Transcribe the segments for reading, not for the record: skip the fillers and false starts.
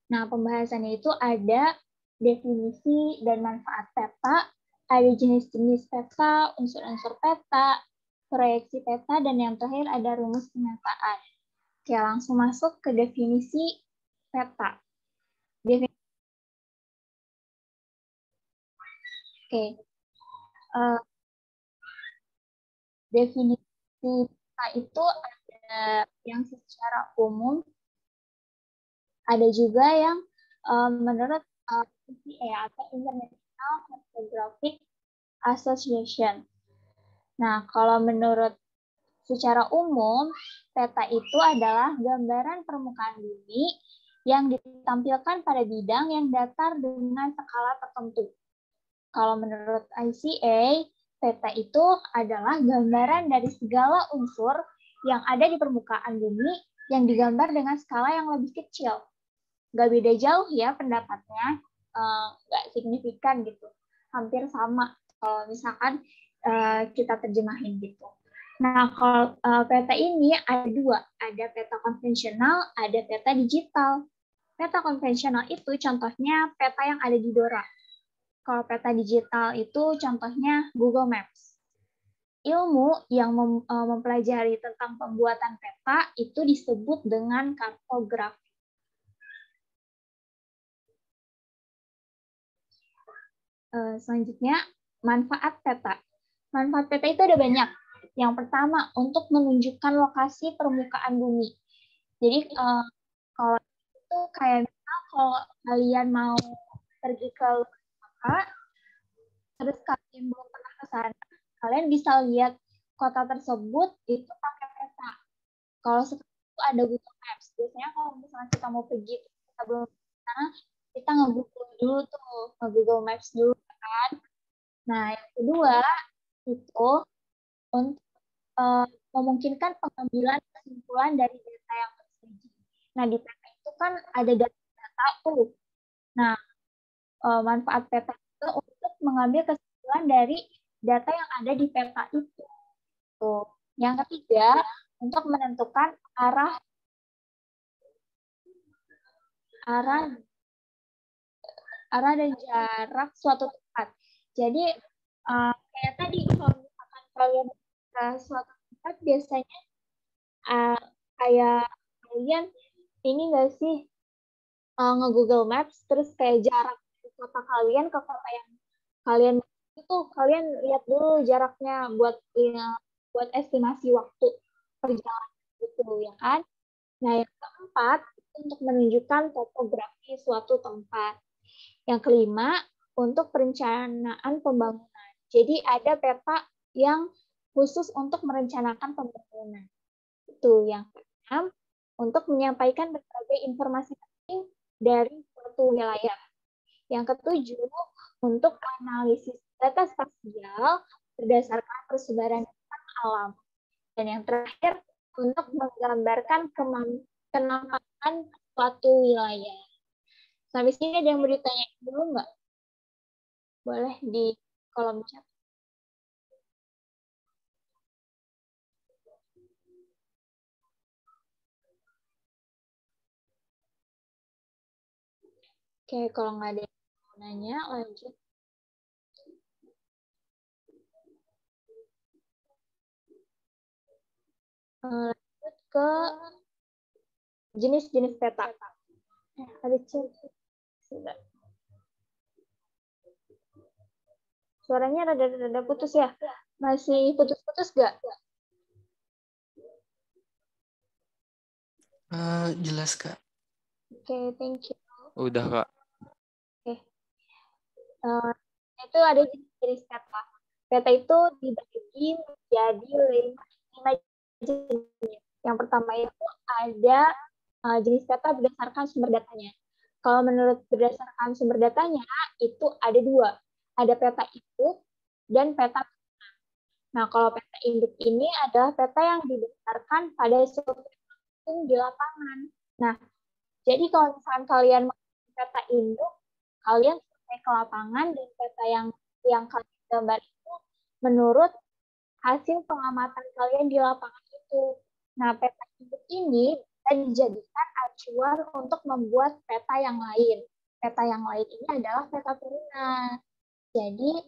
Nah, pembahasannya itu ada definisi dan manfaat peta, ada jenis-jenis peta, unsur-unsur peta, proyeksi peta, dan yang terakhir ada rumus pemetaan. Oke, langsung masuk ke definisi peta. Definisi peta itu ada yang secara umum, ada juga yang menurut ICA atau International Cartographic Association. Nah, kalau menurut secara umum, peta itu adalah gambaran permukaan bumi yang ditampilkan pada bidang yang datar dengan skala tertentu. Kalau menurut ICA, peta itu adalah gambaran dari segala unsur yang ada di permukaan bumi yang digambar dengan skala yang lebih kecil. Nggak beda jauh ya pendapatnya, nggak signifikan gitu. Hampir sama kalau misalkan kita terjemahin gitu. Nah, kalau peta ini ada dua, ada peta konvensional, ada peta digital. Peta konvensional itu contohnya peta yang ada di Dora. Kalau peta digital itu contohnya Google Maps. Ilmu yang mempelajari tentang pembuatan peta itu disebut dengan kartografi. Selanjutnya, manfaat peta. Manfaat peta itu ada banyak. Yang pertama, untuk menunjukkan lokasi permukaan bumi. Jadi, kalau itu kayak misal kalau kalian mau pergi ke kota, terus kalian belum pernah ke sana, kalian bisa lihat kota tersebut itu pakai peta. Kalau seperti itu ada Google Maps. Biasanya kalau misalnya kita mau pergi, kita belum ke sana, kita nge-Google dulu tuh, nge-Google Maps dulu kan. Nah, yang kedua itu untuk memungkinkan pengambilan kesimpulan dari data yang tersaji. Nah, di peta itu kan ada data tuh. Nah, manfaat peta itu untuk mengambil kesimpulan dari data yang ada di peta itu. Tuh. Yang ketiga, untuk menentukan arah dan jarak suatu tempat. Jadi kayak tadi kalau misalkan kalian ke suatu tempat biasanya kayak kalian ini nggak sih nge-Google Maps terus kayak jarak kota kalian ke kota yang kalian itu kalian lihat dulu jaraknya buat estimasi waktu perjalanan itu ya kan. Nah, yang keempat untuk menunjukkan topografi suatu tempat. Yang kelima untuk perencanaan pembangunan. Jadi ada peta yang khusus untuk merencanakan pembangunan. Itu yang keenam untuk menyampaikan berbagai informasi penting dari suatu wilayah. Yang ketujuh, untuk analisis data spasial berdasarkan persebaran alam. Dan yang terakhir, untuk menggambarkan kenampakan suatu wilayah. Sampai sini ada yang mau ditanya dulu nggak? Boleh di kolom chat. Oke, kalau nggak ada yang mau nanya, lanjut. Lanjut ke jenis-jenis peta. Ada chat. Sudah. Suaranya rada-rada putus ya? Masih putus-putus nggak? Jelas, Kak. Oke, thank you. Udah, Kak. Oke. Itu ada jenis peta. Peta itu dibagi menjadi 5 jenis. Yang pertama itu ada jenis peta berdasarkan sumber datanya. Kalau menurut berdasarkan sumber datanya, itu ada 2. Ada peta induk dan peta. Nah, kalau peta induk ini adalah peta yang didasarkan pada suatu di lapangan. Nah, jadi kalau misalkan kalian menggunakan peta induk, kalian sampai ke lapangan dan peta yang kalian gambar itu menurut hasil pengamatan kalian di lapangan itu. Nah, peta induk ini bisa bisa dijadikan acuan untuk membuat peta yang lain. Peta yang lain ini adalah peta turunan. Jadi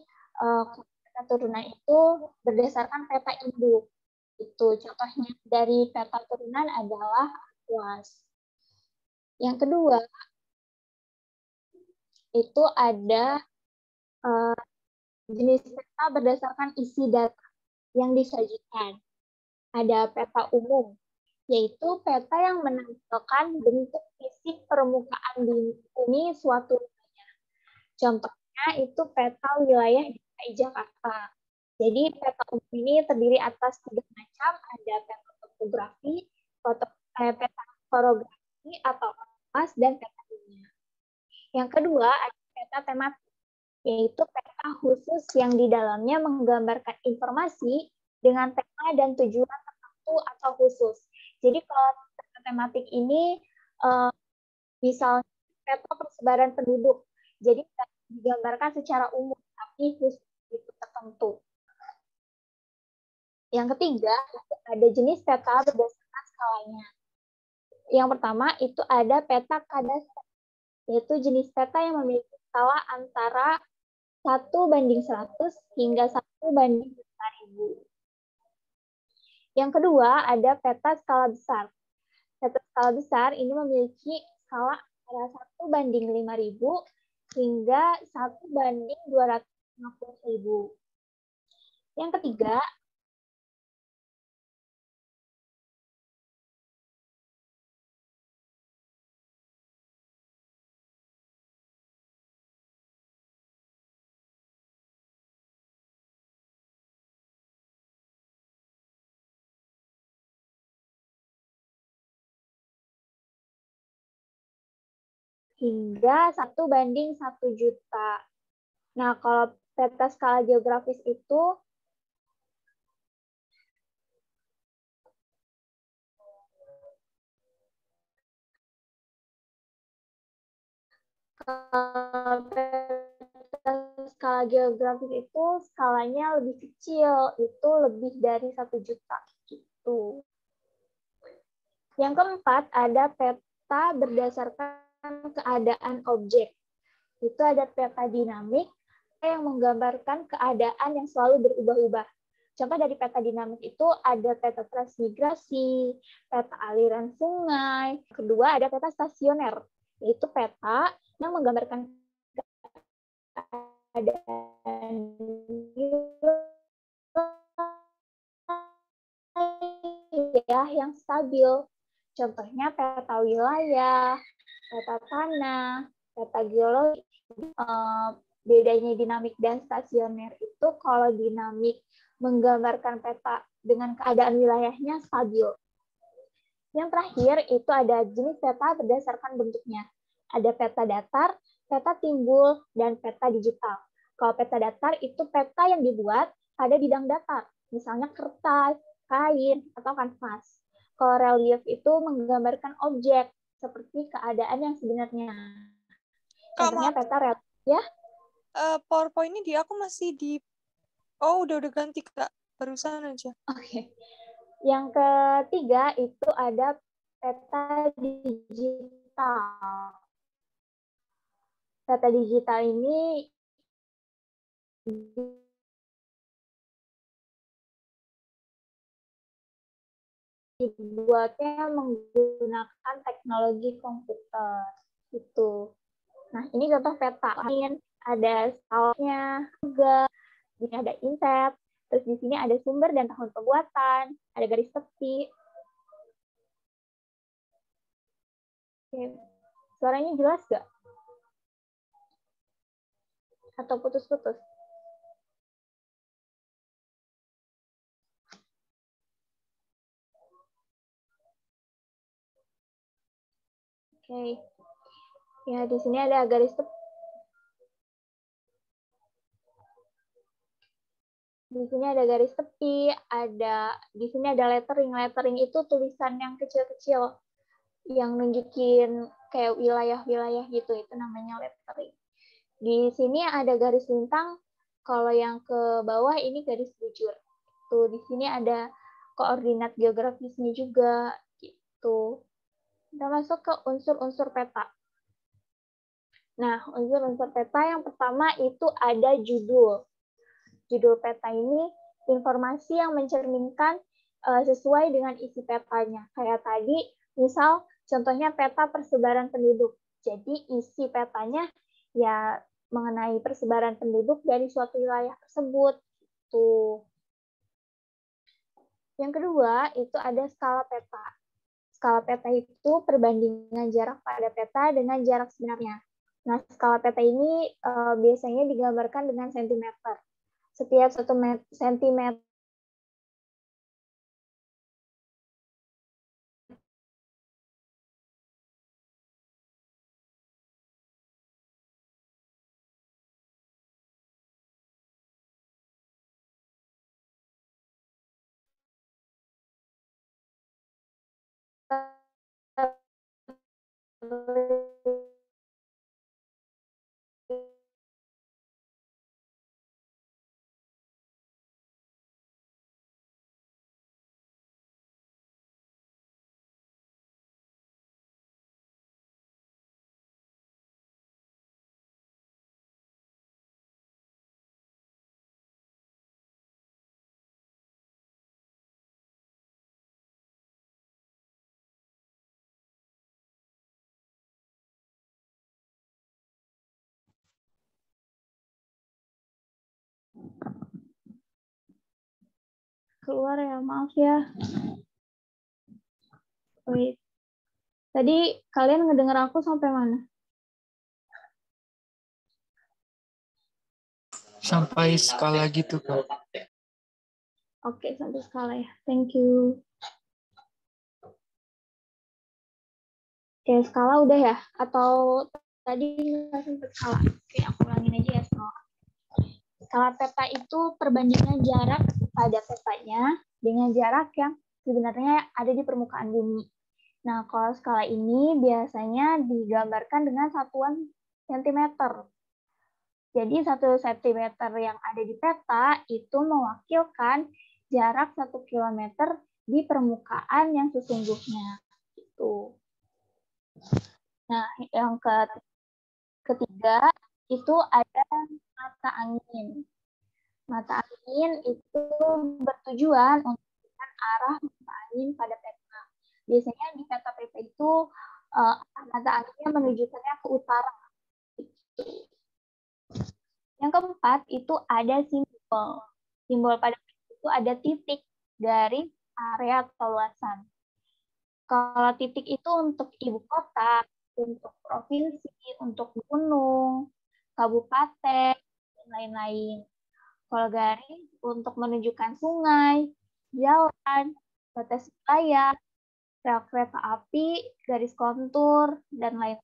peta turunan itu berdasarkan peta induk. Itu contohnya dari peta turunan adalah atlas. Yang kedua itu ada jenis peta berdasarkan isi data yang disajikan. Ada peta umum, yaitu peta yang menampilkan bentuk fisik permukaan bumi suatu wilayah. Contohnya itu peta wilayah DKI Jakarta. Jadi peta umum ini terdiri atas 3 macam, ada peta topografi, peta orografi atau atlas, dan peta dunia. Yang kedua ada peta tematik, yaitu peta khusus yang di dalamnya menggambarkan informasi dengan tema dan tujuan tertentu atau khusus. Jadi kalau peta tematik ini misalnya peta persebaran penduduk, jadi digambarkan secara umum tapi khusus itu tertentu. Yang ketiga ada jenis peta berdasarkan skalanya. Yang pertama itu ada peta kadastr, yaitu jenis peta yang memiliki skala antara 1:100 hingga 1:1000. Yang kedua, ada peta skala besar. Peta skala besar ini memiliki skala antara 1:5000 hingga 1:250.000. Yang ketiga, hingga 1:1 juta. Nah, kalau peta skala geografis itu skala geografis itu skalanya lebih kecil, itu lebih dari 1 juta gitu. Yang keempat ada peta berdasarkan keadaan objek. Itu ada peta dinamik yang menggambarkan keadaan yang selalu berubah-ubah. Contoh dari peta dinamik itu ada peta transmigrasi, peta aliran sungai. Kedua ada peta stasioner, yaitu peta yang menggambarkan keadaan wilayah yang stabil. Contohnya peta wilayah, peta tanah, peta geologi. Bedanya dinamik dan stasioner itu kalau dinamik menggambarkan peta dengan keadaan wilayahnya stabil. Yang terakhir itu ada jenis peta berdasarkan bentuknya. Ada peta datar, peta timbul, dan peta digital. Kalau peta datar itu peta yang dibuat pada bidang datar, misalnya kertas, kain, atau kanvas. Kalau relief itu menggambarkan objek, seperti keadaan yang sebenarnya. Contohnya peta relief. Ya? PowerPoint ini aku masih di... Oh, udah ganti, Kak. Barusan aja. Oke. Yang ketiga itu ada peta digital. Peta digital ini dibuatnya menggunakan teknologi komputer. Itu. Nah, ini contoh peta. Ada skalanya juga, ini ada inset, terus di sini ada sumber dan tahun pembuatan, ada garis tepi. Oke. Suaranya jelas nggak? Atau putus-putus? Oke. Ya, di sini ada garis tepi. Di sini ada garis tepi, di sini ada lettering. Lettering itu tulisan yang kecil-kecil yang nunjukin kayak wilayah-wilayah gitu, itu namanya lettering. Di sini ada garis lintang, kalau yang ke bawah ini garis bujur. Tuh, di sini ada koordinat geografisnya juga gitu. Kita masuk ke unsur-unsur peta. Nah, unsur-unsur peta yang pertama itu ada judul. Judul peta ini informasi yang mencerminkan sesuai dengan isi petanya. Kayak tadi, misal contohnya peta persebaran penduduk. Jadi isi petanya ya mengenai persebaran penduduk dari suatu wilayah tersebut. Tuh. Yang kedua, itu ada skala peta. Skala peta itu perbandingan jarak pada peta dengan jarak sebenarnya. Nah, skala peta ini biasanya digambarkan dengan sentimeter. Setiap 1 sentimeter keluar ya, maaf ya. Wait. Tadi kalian ngedenger aku sampai mana? Sampai skala gitu, Kak. Oke, sampai skala ya. Thank you. Oke, skala udah ya? Atau tadi nggak sempat skala? Oke, aku ulangin aja ya skala. Skala peta itu perbandingan jarak pada petanya dengan jarak yang sebenarnya ada di permukaan bumi. Nah, kalau skala ini biasanya digambarkan dengan satuan sentimeter. Jadi 1 sentimeter yang ada di peta itu mewakilkan jarak 1 kilometer di permukaan yang sesungguhnya. Gitu. Nah, yang ketiga itu ada mata angin. Mata angin itu bertujuan untuk arah mata angin pada peta. Biasanya di peta-peta itu mata anginnya menunjukkannya ke utara. Yang keempat itu ada simbol. Simbol pada peta itu ada titik dari area atau luasan. Kalau titik itu untuk ibu kota, untuk provinsi, untuk gunung, kabupaten, dan lain-lain. Kalau garis untuk menunjukkan sungai, jalan, batas wilayah, rel kereta api, garis kontur, dan lain.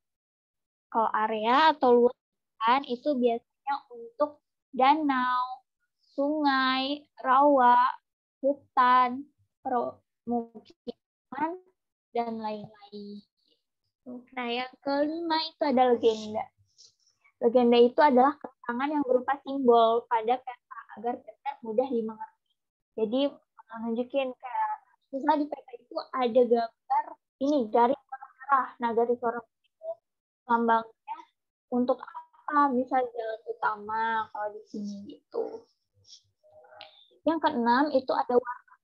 Kalau area atau luasan itu biasanya untuk danau, sungai, rawa, hutan, permukiman, dan lain-lain. Nah, yang kelima itu ada legenda. Legenda itu adalah keterangan yang berupa simbol pada peta agar peta mudah dimengerti. Jadi menunjukin kayak misalnya di peta itu ada gambar ini garis warna merah. Nah, garis warna itu lambangnya untuk apa? Misal jalan utama kalau di sini gitu. Yang keenam itu ada warna.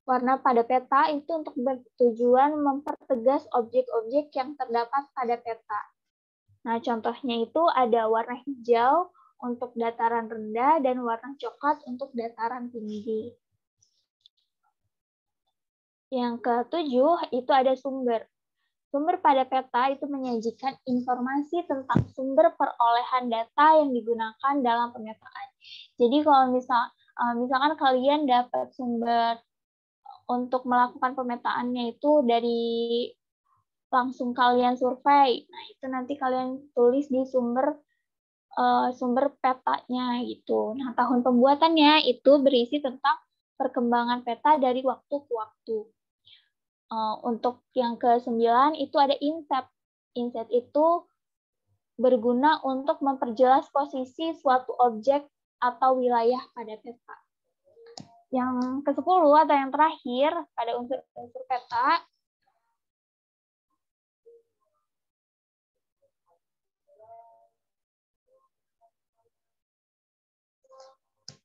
Warna pada peta itu untuk bertujuan mempertegas objek-objek yang terdapat pada peta. Nah, contohnya itu ada warna hijau untuk dataran rendah dan warna coklat untuk dataran tinggi. Yang ketujuh itu ada sumber. Sumber pada peta itu menyajikan informasi tentang sumber perolehan data yang digunakan dalam pemetaan. Jadi kalau misalkan kalian dapat sumber untuk melakukan pemetaannya itu dari langsung kalian survei. Nah, itu nanti kalian tulis di sumber petanya gitu. Nah, tahun pembuatannya itu berisi tentang perkembangan peta dari waktu ke waktu. Untuk yang ke-9 itu ada inset. Inset itu berguna untuk memperjelas posisi suatu objek atau wilayah pada peta. Yang ke-10 atau yang terakhir pada unsur-unsur peta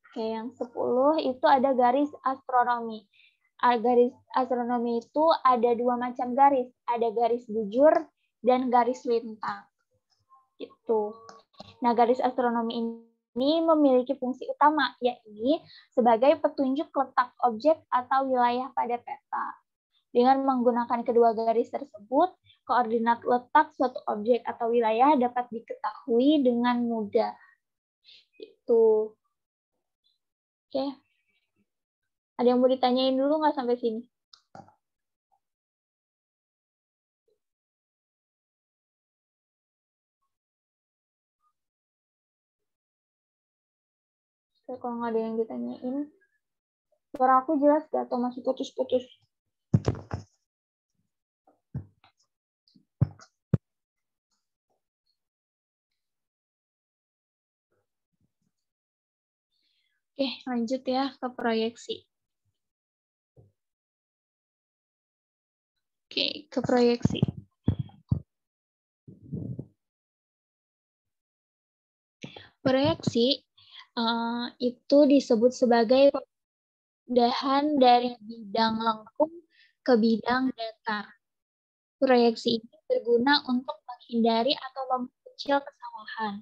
Oke, yang 10 itu ada garis astronomi. Garis astronomi itu ada 2 macam garis. Ada garis bujur dan garis lintang. Gitu. Nah, garis astronomi ini memiliki fungsi utama, yakni sebagai petunjuk letak objek atau wilayah pada peta. Dengan menggunakan kedua garis tersebut, koordinat letak suatu objek atau wilayah dapat diketahui dengan mudah. Itu. Oke. Ada yang mau ditanyain dulu nggak sampai sini? Kalau nggak ada yang ditanyain, suara aku jelas gak atau masih putus-putus? Oke, lanjut ya ke proyeksi. Oke, ke proyeksi. Proyeksi itu disebut sebagai pemindahan dari bidang lengkung ke bidang datar. Proyeksi ini berguna untuk menghindari atau memperkecil kesalahan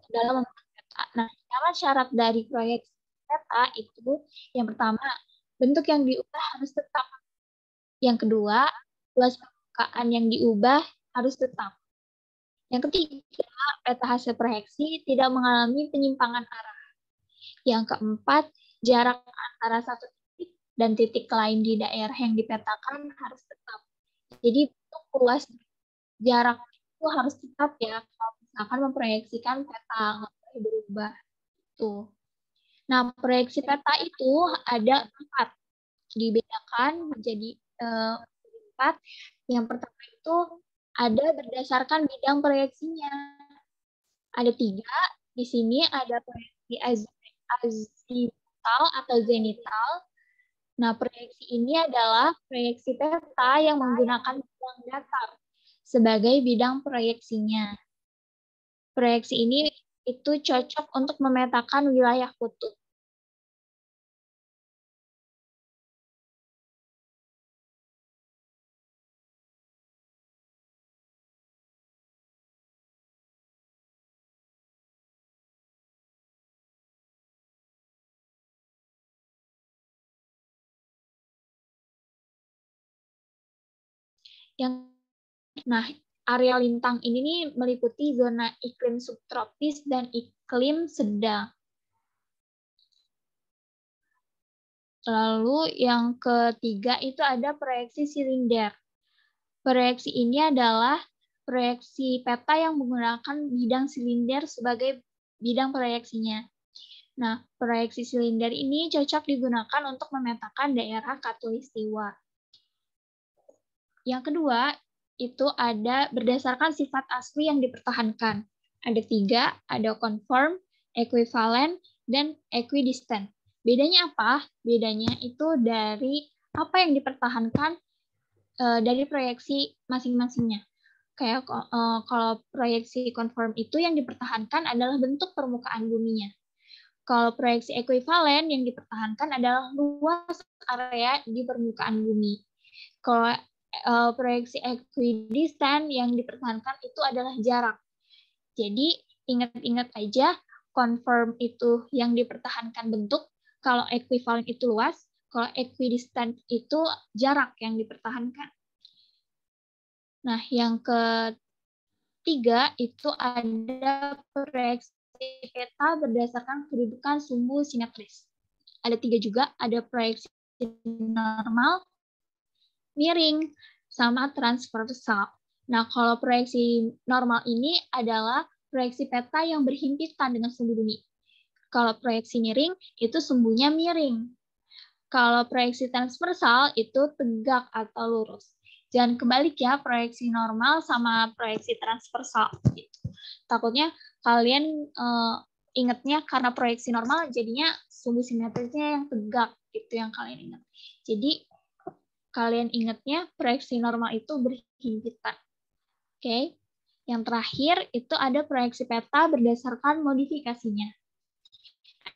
dalam membuat peta. Nah, syarat dari proyeksi peta itu yang pertama, bentuk yang diubah harus tetap. Yang kedua, luas permukaan yang diubah harus tetap. Yang ketiga, peta hasil proyeksi tidak mengalami penyimpangan arah. Yang keempat, jarak antara satu titik dan titik lain di daerah yang dipetakan harus tetap. Jadi untuk luas jarak itu harus tetap ya kalau misalkan memproyeksikan peta nggak boleh berubah. Tuh. Nah, proyeksi peta itu ada 4. Dibedakan menjadi 4. Yang pertama itu ada berdasarkan bidang proyeksinya. Ada 3. Di sini ada proyeksi azimutal atau zenital. Nah, proyeksi ini adalah proyeksi peta yang menggunakan bidang datar sebagai bidang proyeksinya. Proyeksi ini itu cocok untuk memetakan wilayah kutub. Nah, area lintang ini nih meliputi zona iklim subtropis dan iklim sedang. Lalu yang ketiga itu ada proyeksi silinder. Proyeksi ini adalah proyeksi peta yang menggunakan bidang silinder sebagai bidang proyeksinya. Nah, proyeksi silinder ini cocok digunakan untuk memetakan daerah khatulistiwa. Yang kedua, itu ada berdasarkan sifat asli yang dipertahankan. Ada 3, ada conform, equivalent, dan equidistant. Bedanya apa? Bedanya itu dari apa yang dipertahankan dari proyeksi masing-masingnya. Kayak kalau proyeksi conform itu yang dipertahankan adalah bentuk permukaan buminya. Kalau proyeksi equivalent yang dipertahankan adalah luas area di permukaan bumi. Kalau proyeksi equidistant yang dipertahankan itu adalah jarak. Jadi ingat-ingat aja, conform itu yang dipertahankan bentuk, kalau equivalent itu luas, kalau equidistant itu jarak yang dipertahankan. Nah, yang ketiga itu ada proyeksi peta berdasarkan kedudukan sumbu simetris. Ada 3 juga, ada proyeksi normal, miring, sama transversal. Nah, kalau proyeksi normal ini adalah proyeksi peta yang berhimpitan dengan sumbu bumi. Kalau proyeksi miring, itu sumbunya miring. Kalau proyeksi transversal, itu tegak atau lurus. Jangan kebalik ya, proyeksi normal sama proyeksi transversal. Gitu. Takutnya kalian ingatnya karena proyeksi normal, jadinya sumbu simetrisnya yang tegak, gitu yang kalian ingat. Jadi, kalian ingatnya proyeksi normal itu berhimpitan. Oke. Yang terakhir itu ada proyeksi peta berdasarkan modifikasinya.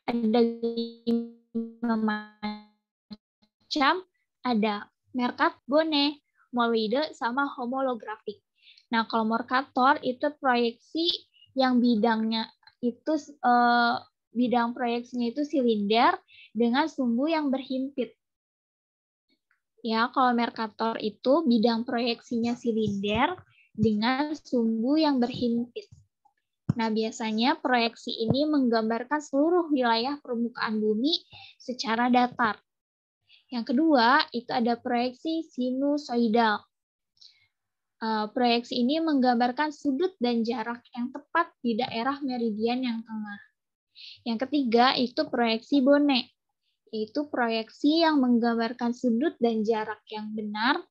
ada 5 macam, ada Mercator, Bone, Molwide, sama homolografik. Nah, kalau Mercator itu proyeksi yang bidangnya itu bidang proyeksinya itu silinder dengan sumbu yang berhimpit. Ya, kalau Mercator itu bidang proyeksinya silinder dengan sumbu yang berhimpit. Nah, biasanya proyeksi ini menggambarkan seluruh wilayah permukaan bumi secara datar. Yang kedua, itu ada proyeksi sinusoidal. Proyeksi ini menggambarkan sudut dan jarak yang tepat di daerah meridian yang tengah. Yang ketiga, itu proyeksi Bone, yaitu proyeksi yang menggambarkan sudut dan jarak yang benar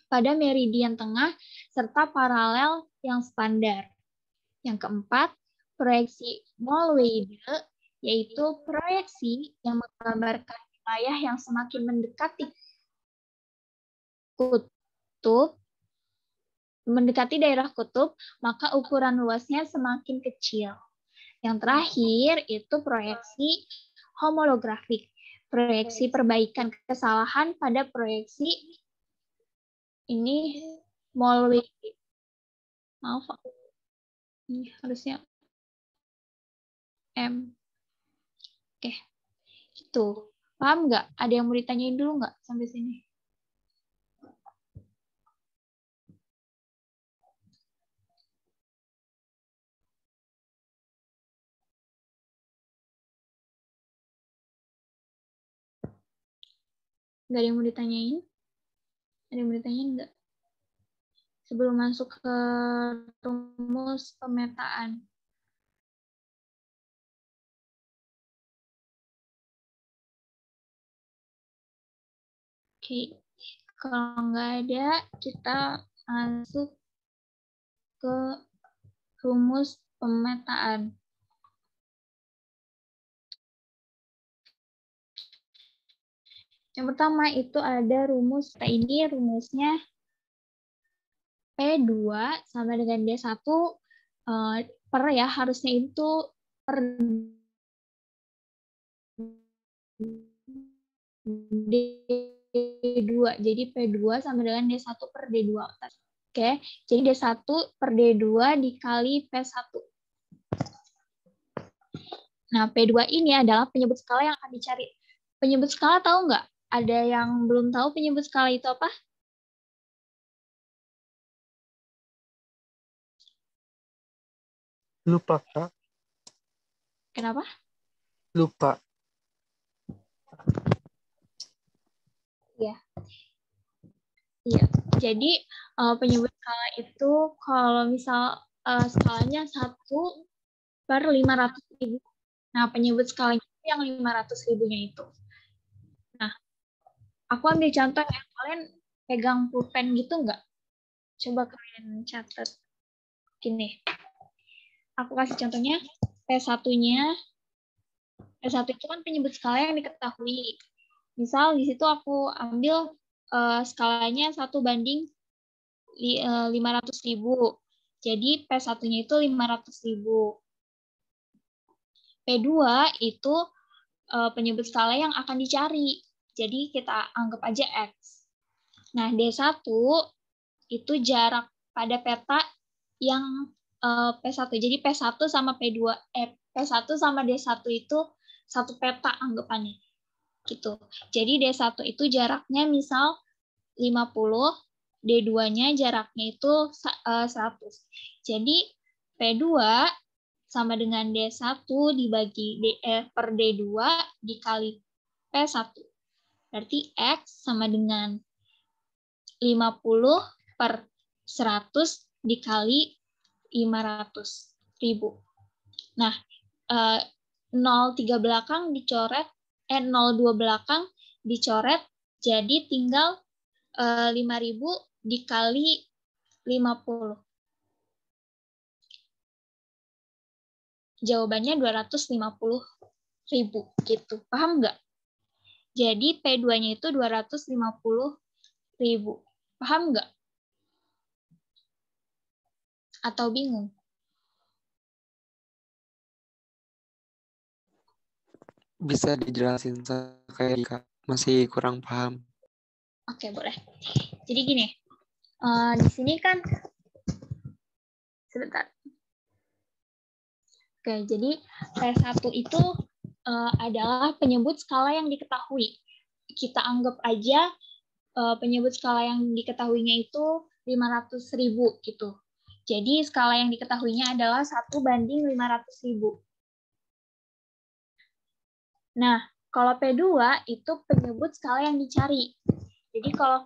pada meridian tengah serta paralel yang standar. Yang keempat, proyeksi Molwide, yaitu proyeksi yang menggambarkan wilayah yang semakin mendekati kutub, mendekati daerah kutub, maka ukuran luasnya semakin kecil. Yang terakhir itu proyeksi homolografik, proyeksi perbaikan kesalahan pada proyeksi ini Molwide. Maaf, ini harusnya M. Oke, itu. Paham nggak? Ada yang mau ditanyain dulu nggak sampai sini? Nggak ada yang mau ditanyain? Ada yang mau ditanyain nggak? Sebelum masuk ke rumus pemetaan. Oke, kalau nggak ada, kita masuk ke rumus pemetaan. Yang pertama itu ada rumus, ini rumusnya P2 sama dengan D1 per ya, harusnya itu per D2. Jadi P2 sama dengan D1 per D2. Oke, jadi D1 per D2 dikali P1. Nah, P2 ini adalah penyebut skala yang akan dicari. Penyebut skala tahu nggak? Ada yang belum tahu penyebut skala itu apa? Lupa, Kak. Kenapa? Lupa. Iya. Iya. Jadi penyebut skala itu kalau misal skalanya 1 per 500.000. Nah, penyebut skalanya itu yang 500.000-nya itu. Nah, aku ambil contoh ya. Kalian pegang pulpen gitu nggak? Coba kalian catat. Gini. Aku kasih contohnya. P1-nya. P1 itu kan penyebut skala yang diketahui. Misal di situ aku ambil skalanya 1 banding 500.000. Jadi P1-nya itu 500.000. P2 itu penyebut skala yang akan dicari. Jadi kita anggap aja X. Nah, D1 itu jarak pada peta yang P1. Jadi P1 sama P1 sama D1 itu satu peta anggapannya. Gitu. Jadi D1 itu jaraknya misal 50, D2-nya jaraknya itu 100. Jadi P2 sama dengan D1 dibagi per D2 dikali P1. Berarti X sama dengan 50 per 100 dikali 500.000. Nah, 0,3 belakang dicoret, 0,2 belakang dicoret, jadi tinggal 5.000 dikali 50. Jawabannya 250.000 gitu. Paham nggak? Jadi P2-nya itu 250.000. Paham nggak? Atau bingung? Bisa dijelasin kayak Kak, masih kurang paham. Oke, boleh. Jadi gini, di sini kan, sebentar. Oke, jadi P1 itu adalah penyebut skala yang diketahui. Kita anggap aja penyebut skala yang diketahuinya itu 500.000 gitu. Jadi skala yang diketahuinya adalah 1:500.000. Nah, kalau P2 itu penyebut skala yang dicari. Jadi kalau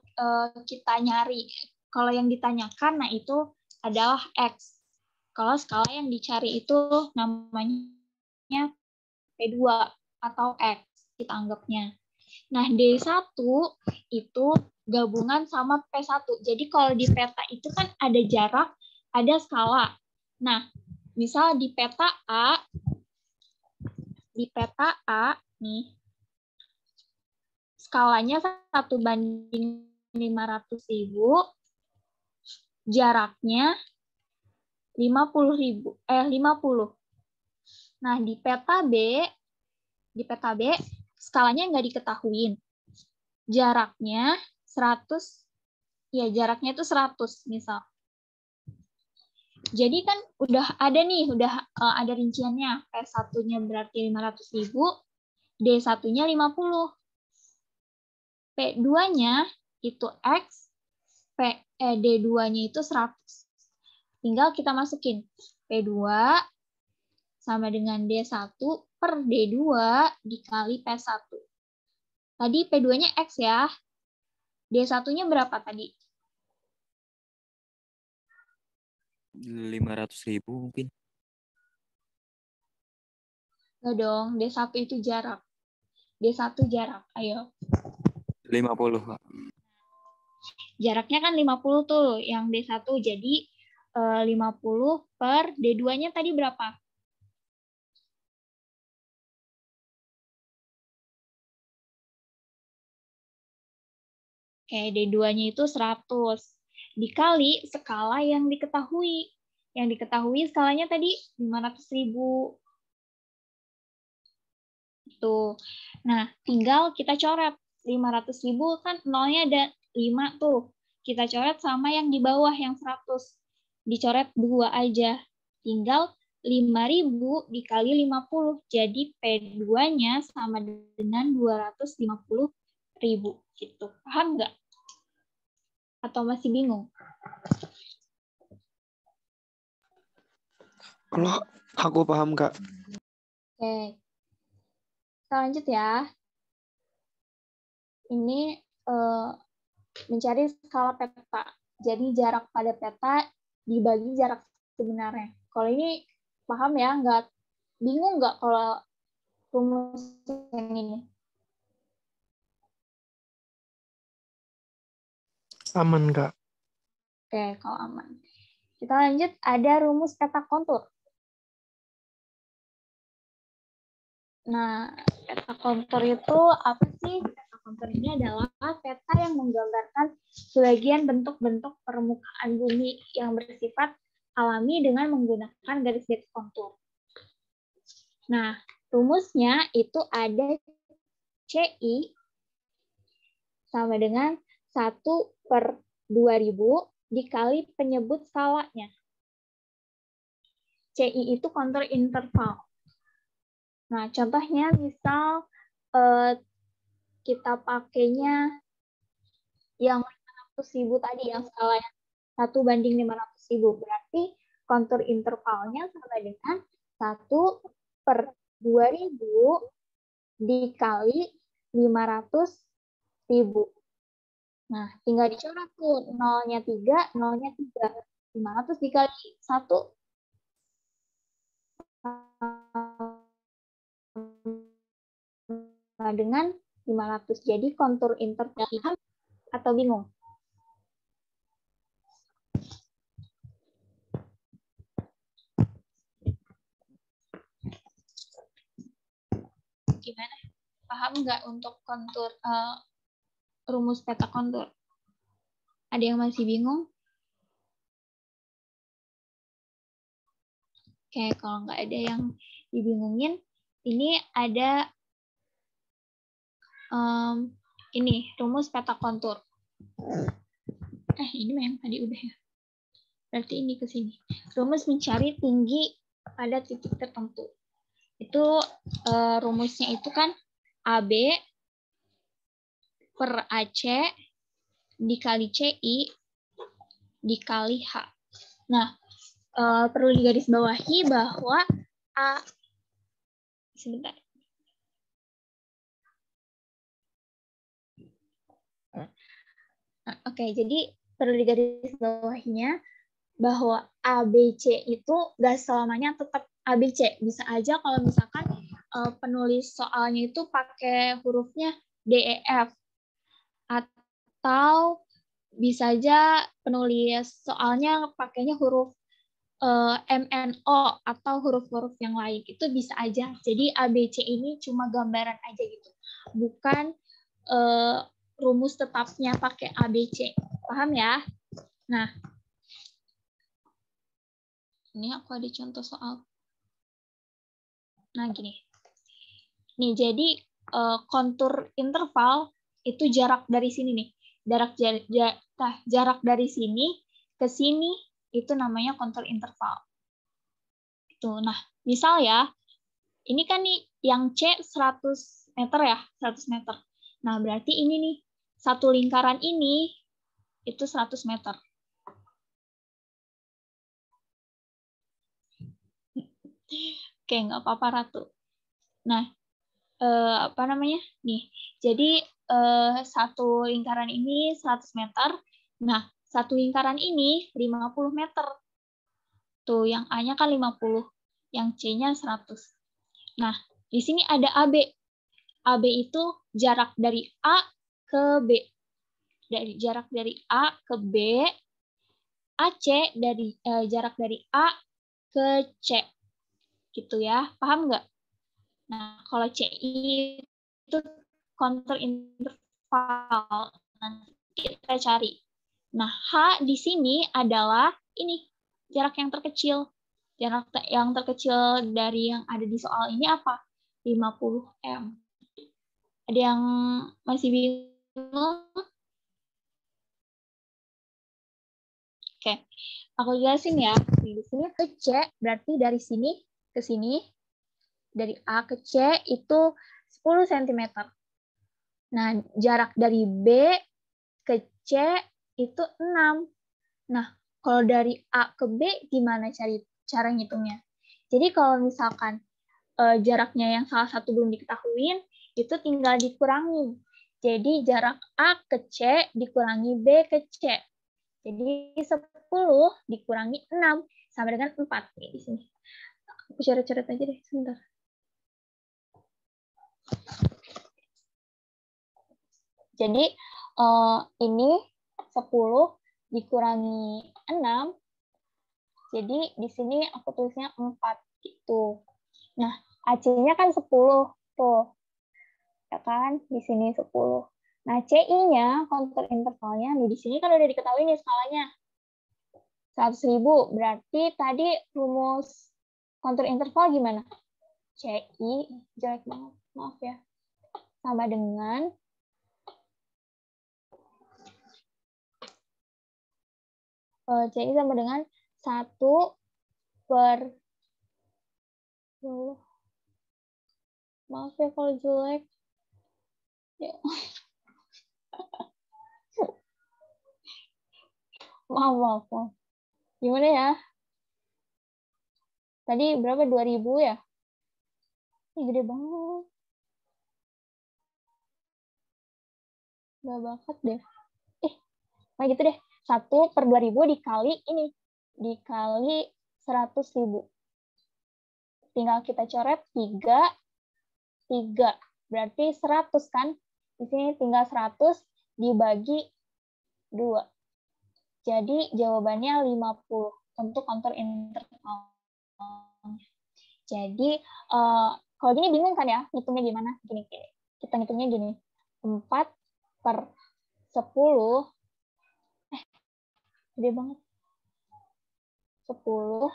kita nyari, kalau yang ditanyakan, nah itu adalah X. Kalau skala yang dicari itu namanya P2 atau X, kita anggapnya. Nah, D1 itu gabungan sama P1. Jadi kalau di peta itu kan ada jarak, ada skala. Nah, misal di peta A nih, skalanya 1:500.000, jaraknya 50.000, 50. Nah, di peta B skalanya nggak diketahuin. Jaraknya 100, ya jaraknya itu 100 misal. Jadi kan udah ada ada rinciannya. P1-nya berarti 500.000, D1-nya 50. P2-nya itu X, D2-nya itu 100. Tinggal kita masukin P2 sama dengan D1 per D2 dikali P1. Tadi P2-nya X ya. D1-nya berapa tadi? 500.000 mungkin. Enggak dong, D1 itu jarak. D1 jarak, ayo. 50, Pak. Jaraknya kan 50 tuh, yang D1. Jadi 50 per D2-nya tadi berapa? Oke, D2-nya itu 100. Dikali skala yang diketahui. Yang diketahui skalanya tadi 500.000. Tuh. Nah, tinggal kita coret. 500.000 kan nolnya ada 5 tuh. Kita coret sama yang di bawah yang 100. Dicoret 2 aja. Tinggal 5.000 dikali 50. Jadi P2-nya sama dengan 250.000. Gitu. Paham nggak? Atau masih bingung? Kalau aku paham Kak. Oke. Kita lanjut ya. Ini mencari skala peta. Jadi jarak pada peta dibagi jarak sebenarnya. Kalau ini paham ya? Nggak bingung nggak kalau rumus yang ini? Aman Kak. Oke, kalau aman. Kita lanjut, ada rumus peta kontur. Nah, peta kontur itu apa sih? Peta kontur ini adalah peta yang menggambarkan sebagian bentuk-bentuk permukaan bumi yang bersifat alami dengan menggunakan garis-garis kontur. Nah, rumusnya itu ada CI sama dengan 1/2000 dikali penyebut skalanya. CI itu kontur interval. Nah, contohnya misal kita pakainya yang 500.000 tadi, yang skalanya 1:500.000. Berarti kontur intervalnya sama dengan 1/2000 dikali 500.000. Nah, tinggal dicoret tuh. Nolnya 3, nolnya 3. 500 dikali 1. Sama dengan 500. Jadi kontur interval atau bingung? Gimana? Paham nggak untuk kontur rumus peta kontur? Ada yang masih bingung? Oke, kalau nggak ada yang dibingungin, ini ada ini rumus peta kontur. Ini memang tadi udah ya. Berarti ini ke sini. Rumus mencari tinggi pada titik tertentu. Itu rumusnya itu kan AB per AC dikali CI dikali H. Nah, perlu digarisbawahi bahwa sebentar. Oke, jadi perlu digarisbawahinya bahwa ABC itu nggak selamanya tetap ABC. Bisa aja kalau misalkan penulis soalnya itu pakai hurufnya DEF. Atau bisa aja penulis soalnya pakainya huruf MNO atau huruf-huruf yang lain. Itu bisa aja. Jadi ABC ini cuma gambaran aja gitu. Bukan rumus tetapnya pakai ABC. Paham ya? Nah, ini aku ada contoh soal. Nah, gini. Nih, jadi kontur interval itu jarak dari sini nih. Jarak dari sini ke sini itu namanya kontur interval. Itu. Nah, misal ya, ini kan nih yang C 100 meter ya, 100 meter. Nah, berarti ini nih, satu lingkaran ini itu 100 meter. Oke, nggak apa-apa Ratu. Nah, apa namanya? Nih, jadi satu lingkaran ini 100 meter. Nah, satu lingkaran ini 50 meter. Tuh, yang A-nya kan 50, yang C-nya 100. Nah, di sini ada AB. AB itu jarak dari A ke B. Jarak dari A ke B. AC dari jarak dari A ke C. Gitu ya. Paham nggak? Nah, kalau CI itu kontur interval. Nanti kita cari. Nah, H di sini adalah ini, jarak yang terkecil. Jarak yang terkecil dari yang ada di soal ini apa? 50 M. Ada yang masih bingung? Oke, aku jelasin ya. Di sini ke C, berarti dari sini ke sini, dari A ke C itu 10 cm. Nah, jarak dari B ke C itu 6. Nah, kalau dari A ke B gimana cara ngitungnya? Jadi kalau misalkan jaraknya yang salah satu belum diketahui, itu tinggal dikurangi. Jadi jarak A ke C dikurangi B ke C. Jadi 10 dikurangi 6 sama dengan 4 nih di sini. Aku coret-coret aja deh sebentar. Jadi ini 10 dikurangi 6. Jadi di sini aku tulisnya 4 gitu. Nah, AC-nya kan 10 tuh. Ya kan? Di sini 10. Nah, CI-nya, kontur intervalnya, nih di sini kan udah diketahui nih skalanya. 100.000. Berarti tadi rumus kontur interval gimana? CI, jelek banget. Maaf ya. Sama dengan CI sama dengan 1 per 10. Maaf ya kalau jelek. Ya. Maaf. Gimana ya? Tadi berapa? 2.000 ya? Ini gede banget. Gak bakat deh. Kayak gitu deh. 1 per 2.000 dikali ini. Dikali 100.000. Tinggal kita coret 3. Berarti 100 kan? Di sini tinggal 100 dibagi 2. Jadi jawabannya 50 untuk kontur interval. Jadi kalau gini bingung kan ya? Hitungnya gimana? Gini. Kita hitungnya gini. 4 per 10. Gede banget. 10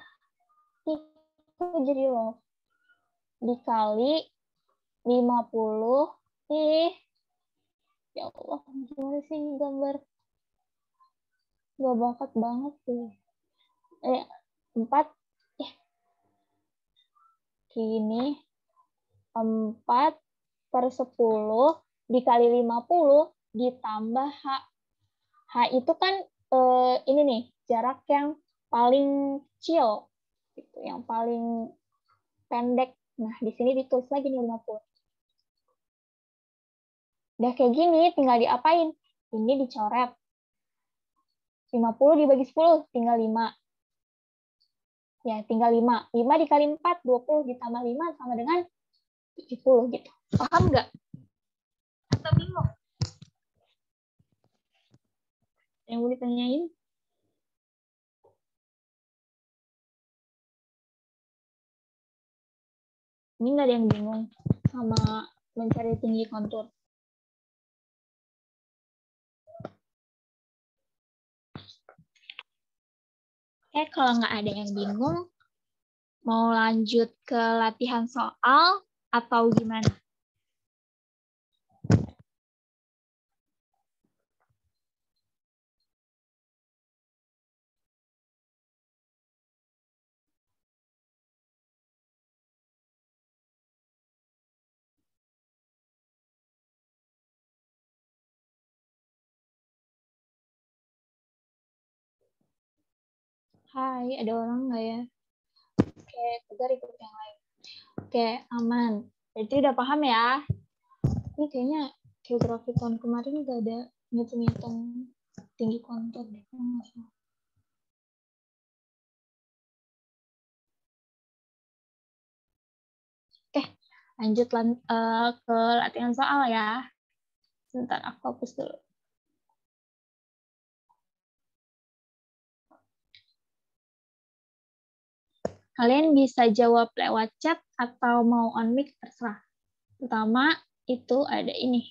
jadi love. Dikali 50. Ya Allah, gimana sih ini gambar? Gak bakat banget sih. 4. Gini. 4/10 dikali 50 ditambah H. H itu kan ini nih, jarak yang paling kecil. Gitu, yang paling pendek. Nah, di sini ditulis lagi nih 50. Udah kayak gini, tinggal diapain? Ini dicoret. 50 dibagi 10, tinggal 5. Ya, tinggal 5. 5 dikali 4, 20 ditambah 5 sama dengan 70 gitu. Paham nggak? Atau bingung? Yang mau ditanyain? Ini nggak ada yang bingung sama mencari tinggi kontur. Kalau nggak ada yang bingung, mau lanjut ke latihan soal atau gimana? Hai, ada orang nggak ya? Oke, Tegar ikut yang lain. Oke, aman. Berarti udah paham ya? Ini kayaknya geografi tahun kemarin nggak ada ngitung-ngitung tinggi kontur deh. Oke, lanjut ke latihan soal ya. Sebentar, aku hapus dulu. Kalian bisa jawab lewat chat atau mau on mic, terserah. Pertama, itu ada ini.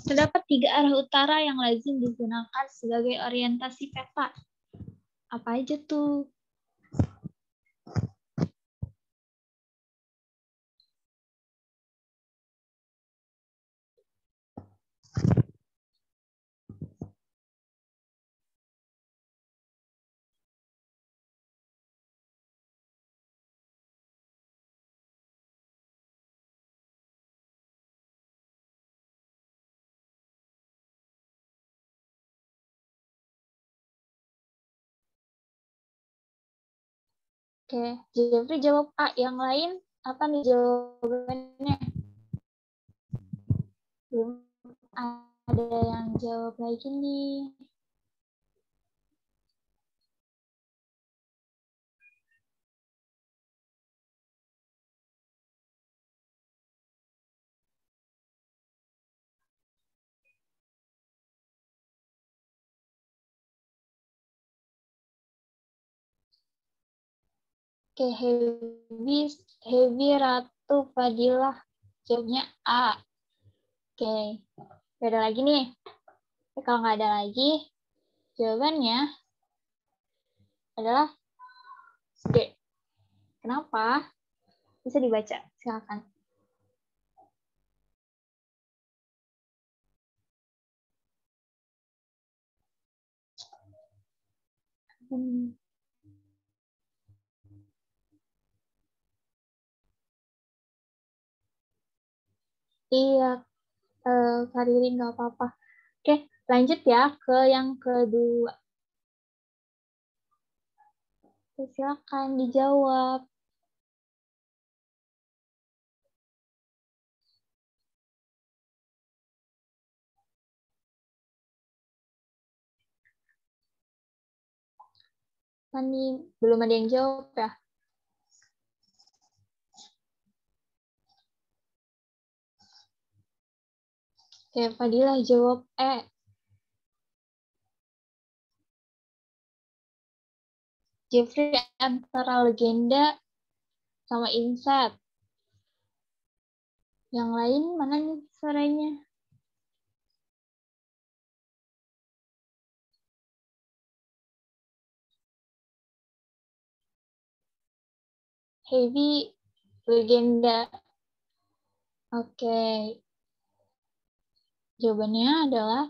Terdapat 3 arah utara yang lazim digunakan sebagai orientasi peta. Apa aja tuh? Oke, Jeffrey jawab A. Yang lain, apa nih jawabannya? Belum ada yang jawab lagi nih. Oke, Heavy Ratu Fadilah. Jawabnya A. Oke, beda lagi nih. Kalau nggak ada lagi, jawabannya adalah D. Kenapa? Bisa dibaca, silakan. Iya, Karirin nggak apa-apa. Oke, lanjut ya ke yang kedua. Silakan dijawab. Ini belum ada yang jawab ya? Oke, Fadilah jawab E. Jeffrey antara legenda sama inset. Yang lain mana nih suaranya? Heavy, legenda. Oke. Jawabannya adalah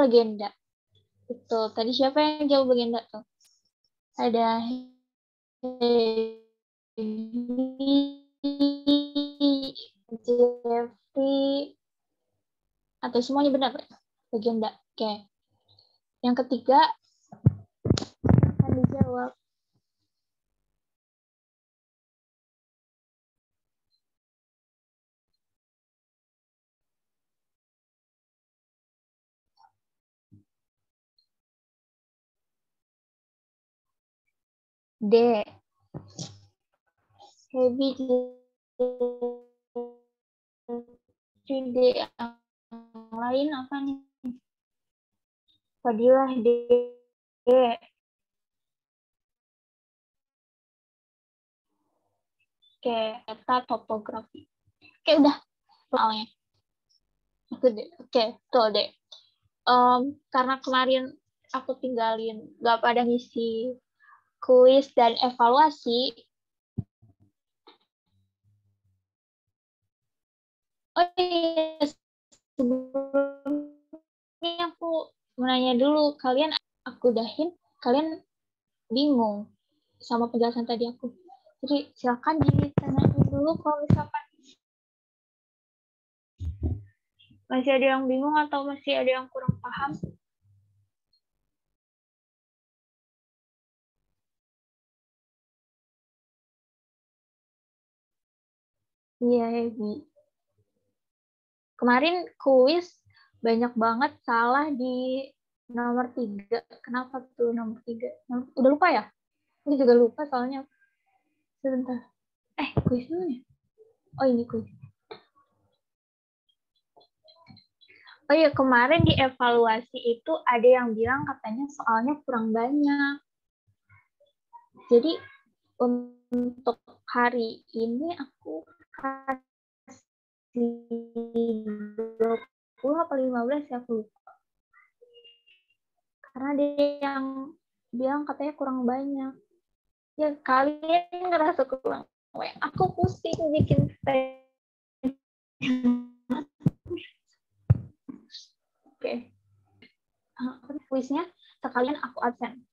legenda. Betul. Tadi siapa yang jawab legenda tuh? Ada Jeffrey, atau semuanya benar? Legenda. Oke. Yang ketiga akan dijawab. D. Heavy D. Yang lain apa nih? Fadilah D. Oke, peta topografi. Oke, udah soalnya. Oke, tuh deh. Karena kemarin aku tinggalin gak pada ngisi kuis dan evaluasi. Oh iya, sebelumnya aku menanya dulu, kalian aku udahin, kalian bingung sama penjelasan tadi aku. Jadi silakan ditanyain dulu kalau misalkan masih ada yang bingung atau masih ada yang kurang paham. Iya, Hebi. Kemarin kuis banyak banget salah di nomor 3. Kenapa tuh nomor 3? Udah lupa ya? Aku juga lupa soalnya. Sebentar. Kuis dulu ya? Oh, ini kuis. Oh iya, kemarin di evaluasi itu ada yang bilang katanya soalnya kurang banyak. Jadi untuk hari ini aku kasih 20 atau 15 ya, aku lupa. Karena dia yang bilang katanya kurang banyak. Ya kalian ngerasa kurang. Aku pusing bikin Oke. Kuisnya sekalian aku absen.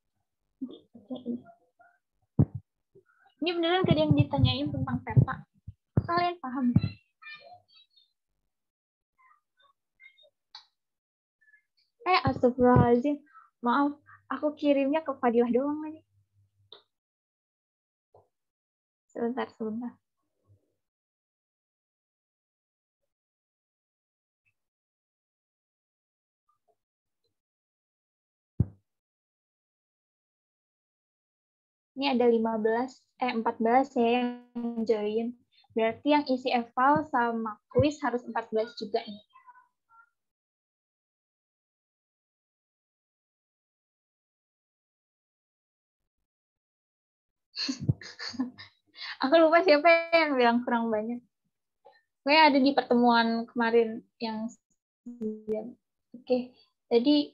Ini beneran gak ada yang ditanyain tentang peta. Kalian paham? Astagfirullahaladzim. Maaf, aku kirimnya ke Fadilah doang lagi. Sebentar. Ini ada 14 ya yang join. Berarti yang isi eval sama kuis harus 14 juga nih. Aku lupa siapa yang bilang kurang banyak. Kayak ada di pertemuan kemarin yang 9. Oke, jadi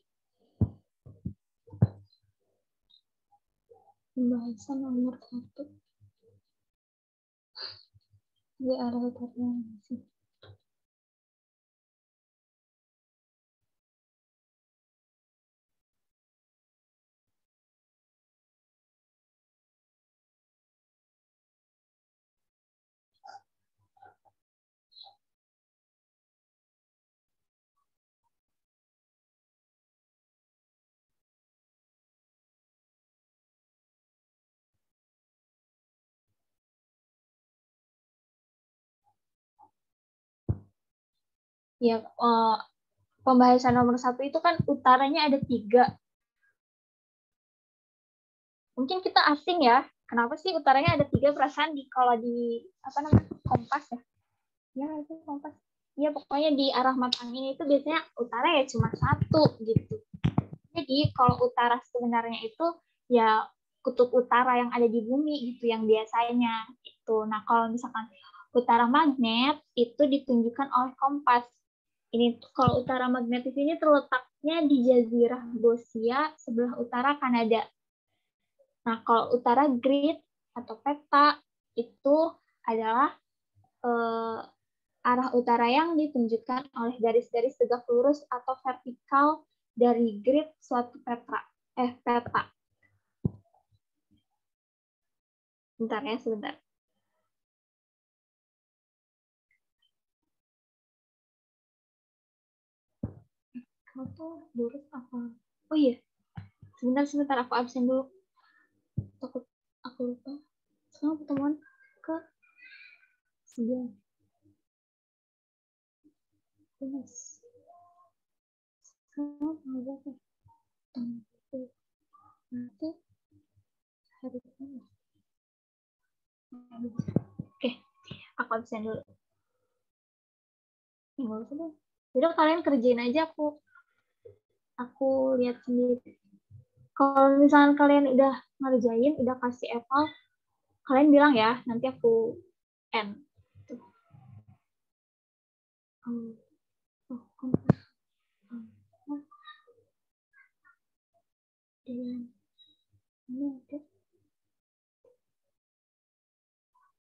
pembahasan nomor 1. Di arah sih. Ya, pembahasan nomor 1 itu kan utaranya ada 3. Mungkin kita asing ya. Kenapa sih utaranya ada 3 perasaan kalau di kompas ya? Ya itu kompas. Ya pokoknya di arah mata angin itu biasanya utara ya cuma 1 gitu. Jadi kalau utara sebenarnya itu ya kutub utara yang ada di bumi gitu yang biasanya itu. Nah kalau misalkan utara magnet itu ditunjukkan oleh kompas. Ini tuh kalau utara magnet di sini terletak tepatnya di Jazirah Bosia sebelah utara Kanada. Nah, kalau utara grid atau peta itu adalah arah utara yang ditunjukkan oleh garis-garis tegak lurus atau vertikal dari grid suatu peta. Bentar ya, sebentar. Kalau tuh lurus apa? Oh iya, sebentar aku absen dulu. Takut aku lupa. Sekarang pertemuan ke 9. Sekarang tanggal berapa? Nanti hari ini. Oke, aku absen dulu. Nggak usah deh. Jadi kalian kerjain aja, aku lihat sendiri. Kalau misalnya kalian udah ngerjain, udah kasih eval, kalian bilang ya, nanti aku end. Ini